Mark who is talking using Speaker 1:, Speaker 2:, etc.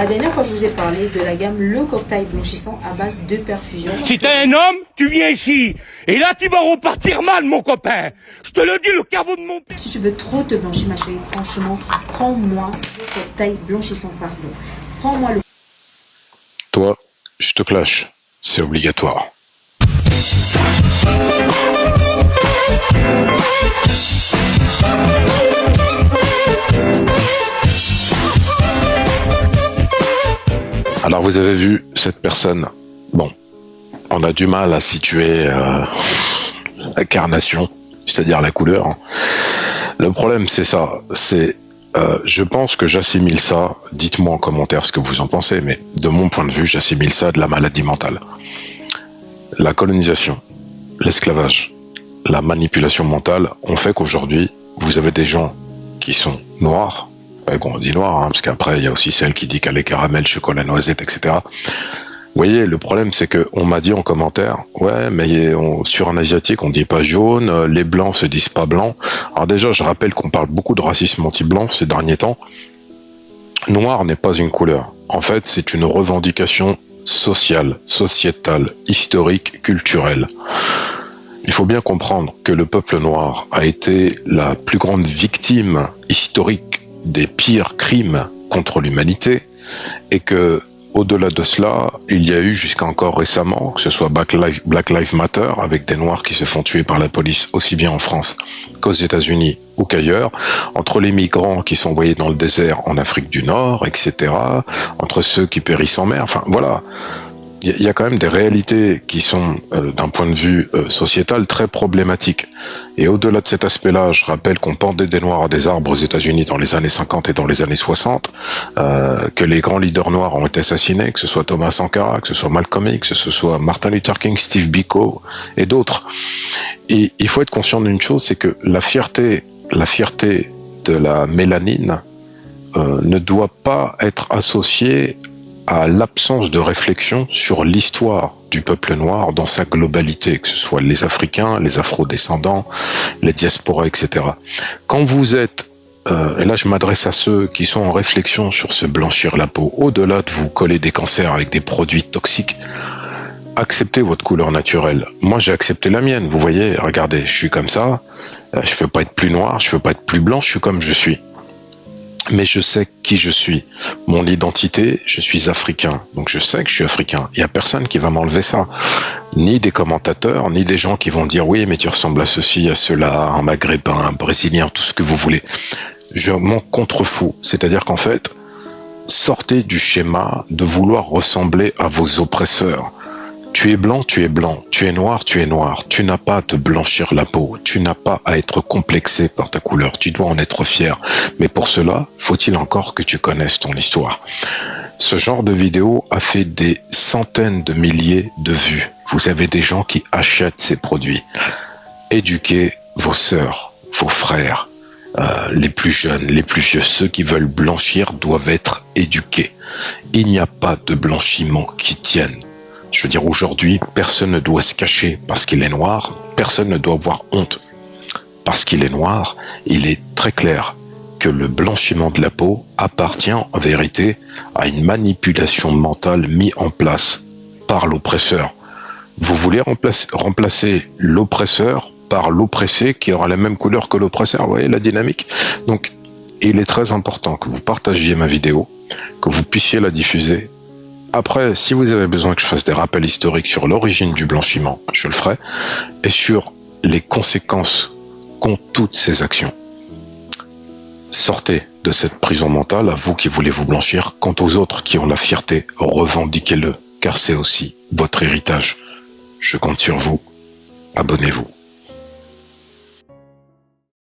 Speaker 1: La dernière fois, je vous ai parlé de la gamme Le Cocktail blanchissant à base de perfusion.
Speaker 2: Si t'es un homme, tu viens ici. Et là, tu vas repartir mal, mon copain. Je te le dis, le caveau de mon...
Speaker 1: Si tu veux trop te blanchir, ma chérie, franchement, prends-moi Le Cocktail blanchissant, pardon. Prends-moi le...
Speaker 3: Toi, je te clash. C'est obligatoire. Alors vous avez vu cette personne, bon, on a du mal à situer la carnation, c'est-à-dire la couleur. Le problème c'est ça, c'est je pense que j'assimile ça, dites-moi en commentaire ce que vous en pensez, mais de mon point de vue, j'assimile ça à de la maladie mentale. La colonisation, l'esclavage, la manipulation mentale ont fait qu'aujourd'hui, vous avez des gens qui sont noirs, on dit noir, hein, parce qu'après il y a aussi celle qui dit qu'elle est caramel, chocolat, noisette, etc. Vous voyez, le problème c'est que on m'a dit en commentaire, ouais, mais sur un asiatique on dit pas jaune, les blancs se disent pas blancs. Alors déjà, je rappelle qu'on parle beaucoup de racisme anti-blanc ces derniers temps. Noir n'est pas une couleur. En fait, c'est une revendication sociale, sociétale, historique, culturelle. Il faut bien comprendre que le peuple noir a été la plus grande victime historique des pires crimes contre l'humanité et que, au-delà de cela, il y a eu jusqu'à encore récemment, que ce soit Black Lives Matter, avec des Noirs qui se font tuer par la police aussi bien en France qu'aux États-Unis ou qu'ailleurs, entre les migrants qui sont envoyés dans le désert en Afrique du Nord, etc., entre ceux qui périssent en mer, enfin voilà. Il y a quand même des réalités qui sont, d'un point de vue sociétal, très problématiques. Et au-delà de cet aspect-là, je rappelle qu'on pendait des Noirs à des arbres aux États-Unis dans les années 50 et dans les années 60, que les grands leaders noirs ont été assassinés, que ce soit Thomas Sankara, que ce soit Malcolm X, que ce soit Martin Luther King, Steve Biko et d'autres. Et il faut être conscient d'une chose, c'est que la fierté de la mélanine ne doit pas être associée à l'absence de réflexion sur l'histoire du peuple noir dans sa globalité, que ce soit les Africains, les Afro-descendants, les diasporas, etc. Quand vous êtes, et là je m'adresse à ceux qui sont en réflexion sur se blanchir la peau, au-delà de vous coller des cancers avec des produits toxiques, acceptez votre couleur naturelle. Moi j'ai accepté la mienne, vous voyez, regardez, je suis comme ça, je veux pas être plus noir, je veux pas être plus blanc, je suis comme je suis. Mais je sais qui je suis. Mon identité, je suis africain. Donc je sais que je suis africain. Il n'y a personne qui va m'enlever ça. Ni des commentateurs, ni des gens qui vont dire oui, mais tu ressembles à ceci, à cela, un maghrébin, un brésilien, tout ce que vous voulez. Je m'en contrefous. C'est-à-dire qu'en fait, sortez du schéma de vouloir ressembler à vos oppresseurs. Tu es blanc, tu es blanc. Tu es noir, tu es noir. Tu n'as pas à te blanchir la peau. Tu n'as pas à être complexé par ta couleur. Tu dois en être fier. Mais pour cela, faut-il encore que tu connaisses ton histoire. Ce genre de vidéo a fait des centaines de milliers de vues. Vous avez des gens qui achètent ces produits. Éduquez vos sœurs, vos frères, les plus jeunes, les plus vieux. Ceux qui veulent blanchir doivent être éduqués. Il n'y a pas de blanchiment qui tienne. Je veux dire, aujourd'hui, personne ne doit se cacher parce qu'il est noir, personne ne doit avoir honte parce qu'il est noir. Il est très clair que le blanchiment de la peau appartient en vérité à une manipulation mentale mise en place par l'oppresseur. Vous voulez remplacer l'oppresseur par l'oppressé qui aura la même couleur que l'oppresseur, vous voyez la dynamique? Donc, il est très important que vous partagiez ma vidéo, que vous puissiez la diffuser. Après, si vous avez besoin que je fasse des rappels historiques sur l'origine du blanchiment, je le ferai, et sur les conséquences qu'ont toutes ces actions. Sortez de cette prison mentale, à vous qui voulez vous blanchir. Quant aux autres qui ont la fierté, revendiquez-le, car c'est aussi votre héritage. Je compte sur vous. Abonnez-vous.